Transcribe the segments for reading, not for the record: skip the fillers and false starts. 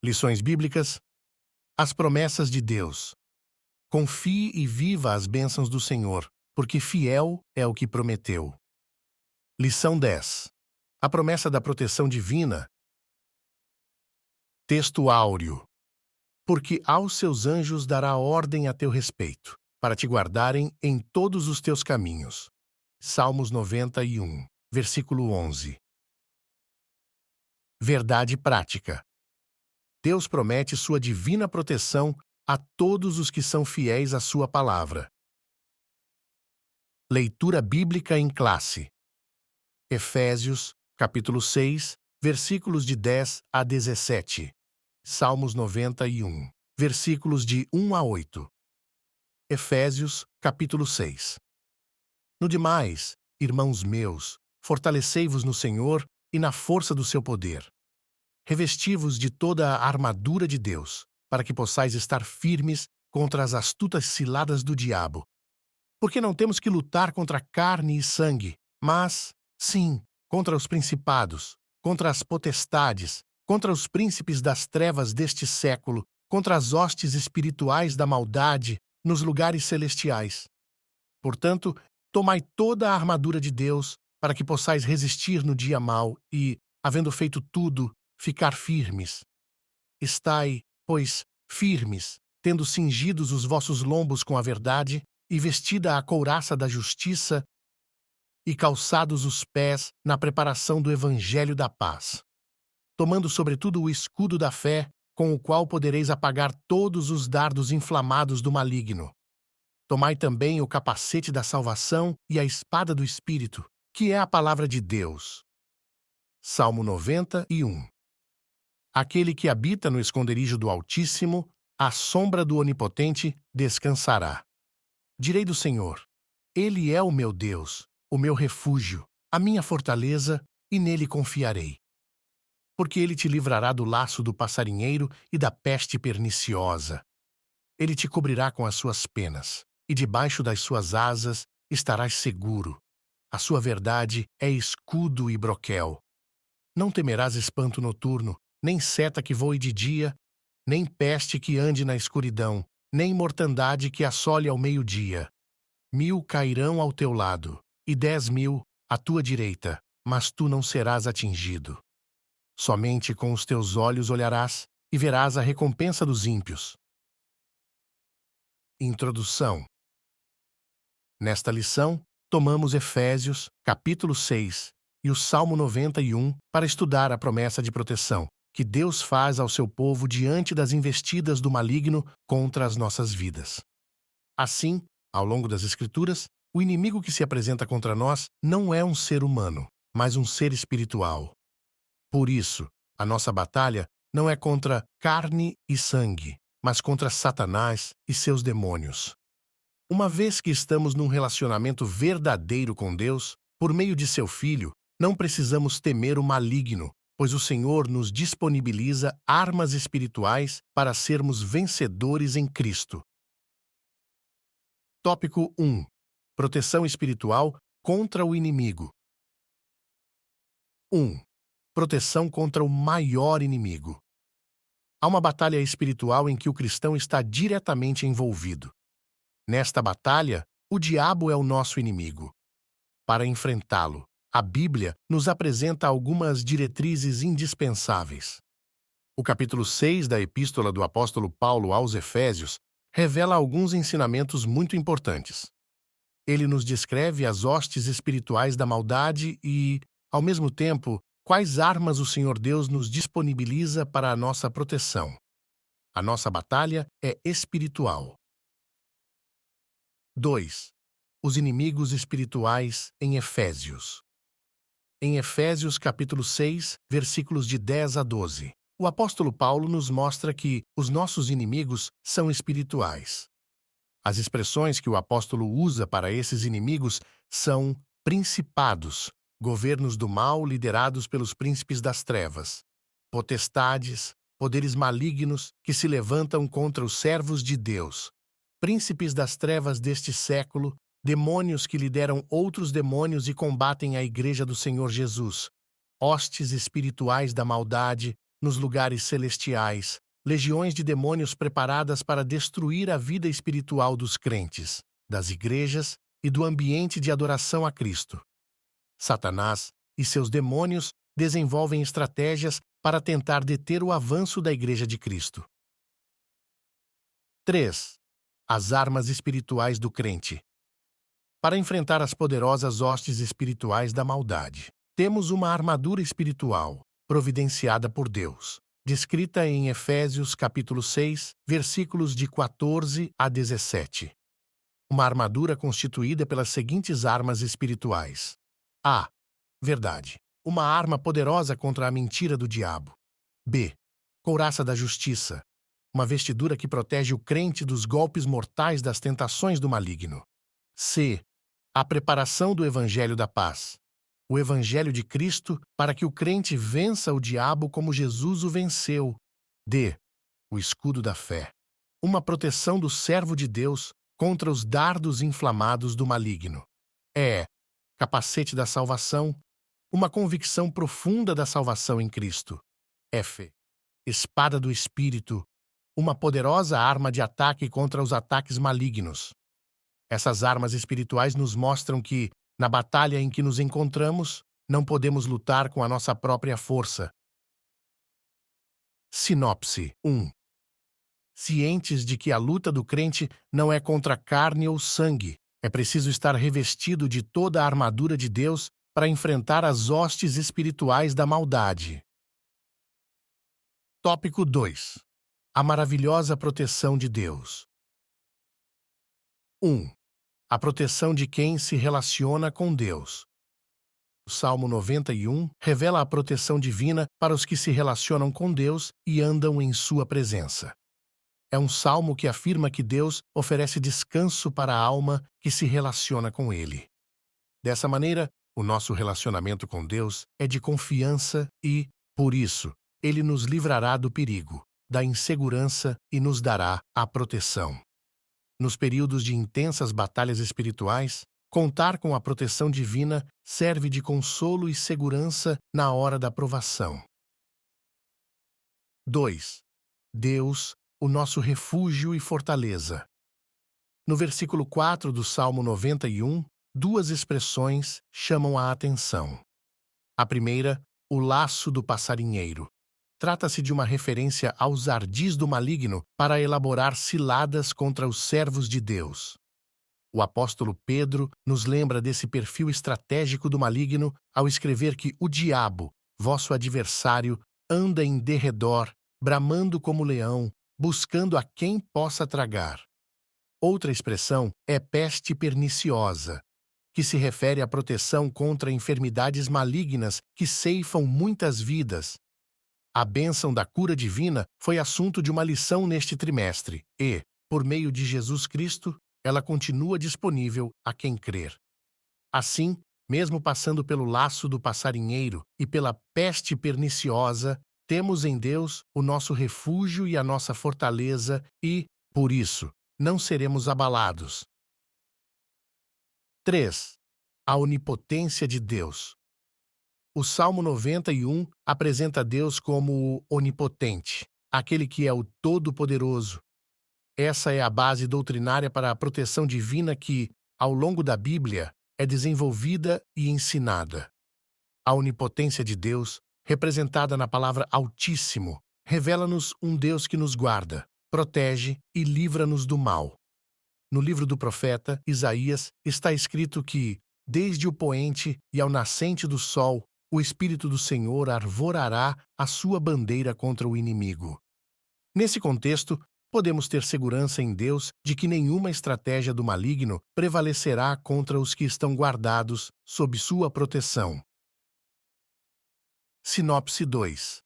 Lições bíblicas. As promessas de Deus. Confie e viva as bênçãos do Senhor, porque fiel é o que prometeu. Lição 10. A promessa da proteção divina. Texto áureo. Porque aos seus anjos dará ordem a teu respeito, para te guardarem em todos os teus caminhos. Salmos 91, versículo 11. Verdade prática. Deus promete sua divina proteção a todos os que são fiéis à sua palavra. Leitura bíblica em classe. Efésios, capítulo 6, versículos de 10 a 17. Salmos 91, versículos de 1 a 8. Efésios, capítulo 6. No demais, irmãos meus, fortalecei-vos no Senhor e na força do seu poder. Revesti-vos de toda a armadura de Deus, para que possais estar firmes contra as astutas ciladas do diabo. Porque não temos que lutar contra carne e sangue, mas, sim, contra os principados, contra as potestades, contra os príncipes das trevas deste século, contra as hostes espirituais da maldade nos lugares celestiais. Portanto, tomai toda a armadura de Deus, para que possais resistir no dia mau e, havendo feito tudo, ficar firmes. Estai, pois, firmes, tendo cingidos os vossos lombos com a verdade, e vestida a couraça da justiça, e calçados os pés na preparação do evangelho da paz. Tomando sobretudo o escudo da fé, com o qual podereis apagar todos os dardos inflamados do maligno. Tomai também o capacete da salvação e a espada do Espírito, que é a palavra de Deus. Salmo 91. Aquele que habita no esconderijo do Altíssimo, à sombra do Onipotente, descansará. Direi do Senhor: Ele é o meu Deus, o meu refúgio, a minha fortaleza, e nele confiarei. Porque ele te livrará do laço do passarinheiro e da peste perniciosa. Ele te cobrirá com as suas penas, e debaixo das suas asas estarás seguro. A sua verdade é escudo e broquel. Não temerás espanto noturno, nem seta que voe de dia, nem peste que ande na escuridão, nem mortandade que assole ao meio-dia. 1000 cairão ao teu lado, e 10.000 à tua direita, mas tu não serás atingido. Somente com os teus olhos olharás e verás a recompensa dos ímpios. Introdução. Nesta lição, tomamos Efésios, capítulo 6, e o Salmo 91 para estudar a promessa de proteção que Deus faz ao seu povo diante das investidas do maligno contra as nossas vidas. Assim, ao longo das Escrituras, o inimigo que se apresenta contra nós não é um ser humano, mas um ser espiritual. Por isso, a nossa batalha não é contra carne e sangue, mas contra Satanás e seus demônios. Uma vez que estamos num relacionamento verdadeiro com Deus, por meio de seu Filho, não precisamos temer o maligno, pois o Senhor nos disponibiliza armas espirituais para sermos vencedores em Cristo. Tópico 1. Proteção espiritual contra o inimigo. 1. Proteção contra o maior inimigo. Há uma batalha espiritual em que o cristão está diretamente envolvido. Nesta batalha, o diabo é o nosso inimigo. Para enfrentá-lo, a Bíblia nos apresenta algumas diretrizes indispensáveis. O capítulo 6 da Epístola do apóstolo Paulo aos Efésios revela alguns ensinamentos muito importantes. Ele nos descreve as hostes espirituais da maldade e, ao mesmo tempo, quais armas o Senhor Deus nos disponibiliza para a nossa proteção. A nossa batalha é espiritual. 2. Os inimigos espirituais em Efésios. Em Efésios capítulo 6, versículos de 10 a 12, o apóstolo Paulo nos mostra que os nossos inimigos são espirituais. As expressões que o apóstolo usa para esses inimigos são principados, governos do mal liderados pelos príncipes das trevas, potestades, poderes malignos que se levantam contra os servos de Deus, príncipes das trevas deste século, demônios que lideram outros demônios e combatem a Igreja do Senhor Jesus, hostes espirituais da maldade nos lugares celestiais, legiões de demônios preparadas para destruir a vida espiritual dos crentes, das igrejas e do ambiente de adoração a Cristo. Satanás e seus demônios desenvolvem estratégias para tentar deter o avanço da Igreja de Cristo. 3. As armas espirituais do crente. Para enfrentar as poderosas hostes espirituais da maldade, temos uma armadura espiritual, providenciada por Deus, descrita em Efésios capítulo 6, versículos de 14 a 17. Uma armadura constituída pelas seguintes armas espirituais. A. Verdade. Uma arma poderosa contra a mentira do diabo. B. Couraça da justiça. Uma vestidura que protege o crente dos golpes mortais das tentações do maligno. C. A preparação do Evangelho da Paz. O Evangelho de Cristo para que o crente vença o diabo como Jesus o venceu. D. O escudo da fé. Uma proteção do servo de Deus contra os dardos inflamados do maligno. E. Capacete da salvação. Uma convicção profunda da salvação em Cristo. F. Espada do Espírito. Uma poderosa arma de ataque contra os ataques malignos. Essas armas espirituais nos mostram que, na batalha em que nos encontramos, não podemos lutar com a nossa própria força. Sinopse 1. Cientes de que a luta do crente não é contra carne ou sangue, é preciso estar revestido de toda a armadura de Deus para enfrentar as hostes espirituais da maldade. Tópico 2. A maravilhosa proteção de Deus. 1. A proteção de quem se relaciona com Deus. O Salmo 91 revela a proteção divina para os que se relacionam com Deus e andam em sua presença. É um salmo que afirma que Deus oferece descanso para a alma que se relaciona com Ele. Dessa maneira, o nosso relacionamento com Deus é de confiança e, por isso, Ele nos livrará do perigo, da insegurança e nos dará a proteção. Nos períodos de intensas batalhas espirituais, contar com a proteção divina serve de consolo e segurança na hora da provação. 2. Deus, o nosso refúgio e fortaleza. No versículo 4 do Salmo 91, duas expressões chamam a atenção. A primeira, o laço do passarinheiro. Trata-se de uma referência aos ardis do maligno para elaborar ciladas contra os servos de Deus. O apóstolo Pedro nos lembra desse perfil estratégico do maligno ao escrever que o diabo, vosso adversário, anda em derredor, bramando como leão, buscando a quem possa tragar. Outra expressão é peste perniciosa, que se refere à proteção contra enfermidades malignas que ceifam muitas vidas. A bênção da cura divina foi assunto de uma lição neste trimestre e, por meio de Jesus Cristo, ela continua disponível a quem crer. Assim, mesmo passando pelo laço do passarinheiro e pela peste perniciosa, temos em Deus o nosso refúgio e a nossa fortaleza e, por isso, não seremos abalados. 3. A onipotência de Deus. O Salmo 91 apresenta Deus como o onipotente, aquele que é o Todo-Poderoso. Essa é a base doutrinária para a proteção divina que, ao longo da Bíblia, é desenvolvida e ensinada. A onipotência de Deus, representada na palavra Altíssimo, revela-nos um Deus que nos guarda, protege e livra-nos do mal. No livro do profeta Isaías está escrito que, desde o poente e ao nascente do sol, o Espírito do Senhor arvorará a sua bandeira contra o inimigo. Nesse contexto, podemos ter segurança em Deus de que nenhuma estratégia do maligno prevalecerá contra os que estão guardados sob sua proteção. Sinopse 2.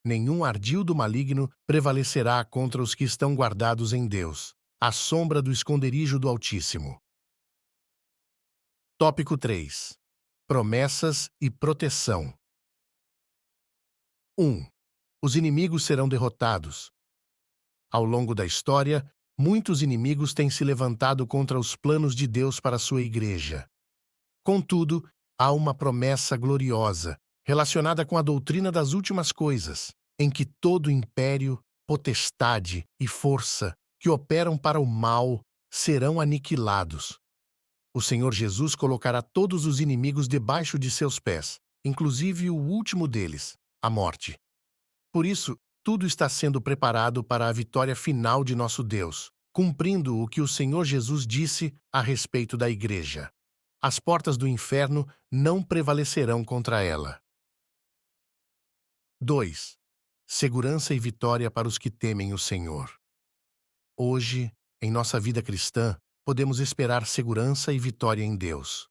Nenhum ardil do maligno prevalecerá contra os que estão guardados em Deus, à sombra do esconderijo do Altíssimo. Tópico 3. Promessas e proteção. 1. Os inimigos serão derrotados. Ao longo da história, muitos inimigos têm se levantado contra os planos de Deus para sua igreja. Contudo, há uma promessa gloriosa, relacionada com a doutrina das últimas coisas, em que todo império, potestade e força que operam para o mal serão aniquilados. O Senhor Jesus colocará todos os inimigos debaixo de seus pés, inclusive o último deles, a morte. Por isso, tudo está sendo preparado para a vitória final de nosso Deus, cumprindo o que o Senhor Jesus disse a respeito da Igreja. As portas do inferno não prevalecerão contra ela. 2. Segurança e vitória para os que temem o Senhor. Hoje, em nossa vida cristã, podemos esperar segurança e vitória em Deus.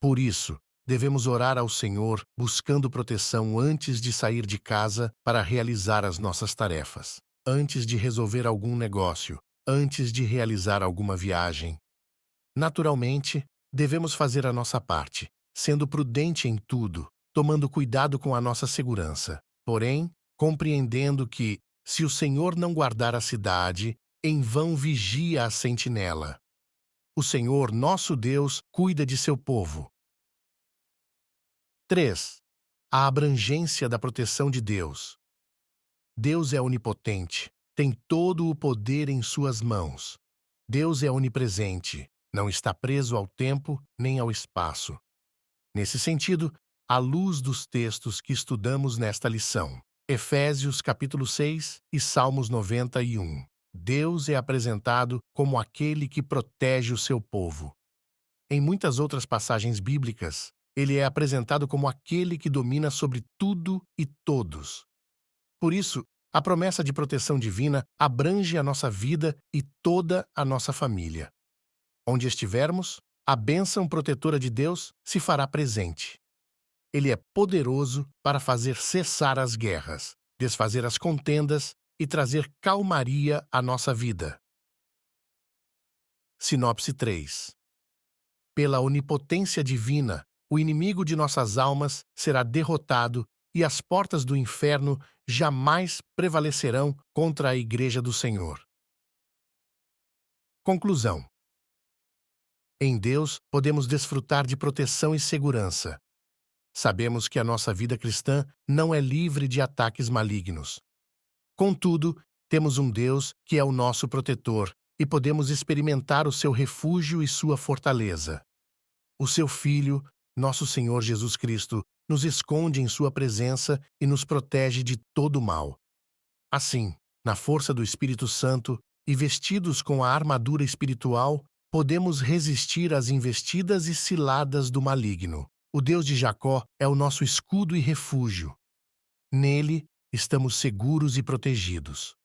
Por isso, devemos orar ao Senhor buscando proteção antes de sair de casa para realizar as nossas tarefas, antes de resolver algum negócio, antes de realizar alguma viagem. Naturalmente, devemos fazer a nossa parte, sendo prudente em tudo, tomando cuidado com a nossa segurança. Porém, compreendendo que, se o Senhor não guardar a cidade, em vão vigia a sentinela. O Senhor, nosso Deus, cuida de seu povo. 3. A abrangência da proteção de Deus. Deus é onipotente, tem todo o poder em suas mãos. Deus é onipresente, não está preso ao tempo nem ao espaço. Nesse sentido, à luz dos textos que estudamos nesta lição, Efésios capítulo 6 e Salmos 91, Deus é apresentado como aquele que protege o seu povo. Em muitas outras passagens bíblicas, ele é apresentado como aquele que domina sobre tudo e todos. Por isso, a promessa de proteção divina abrange a nossa vida e toda a nossa família. Onde estivermos, a bênção protetora de Deus se fará presente. Ele é poderoso para fazer cessar as guerras, desfazer as contendas e trazer calmaria à nossa vida. Sinopse 3. Pela onipotência divina, o inimigo de nossas almas será derrotado e as portas do inferno jamais prevalecerão contra a Igreja do Senhor. Conclusão. Em Deus, podemos desfrutar de proteção e segurança. Sabemos que a nossa vida cristã não é livre de ataques malignos. Contudo, temos um Deus que é o nosso protetor e podemos experimentar o seu refúgio e sua fortaleza. O seu Filho, nosso Senhor Jesus Cristo, nos esconde em sua presença e nos protege de todo o mal. Assim, na força do Espírito Santo e vestidos com a armadura espiritual, podemos resistir às investidas e ciladas do maligno. O Deus de Jacó é o nosso escudo e refúgio. Nele, estamos seguros e protegidos.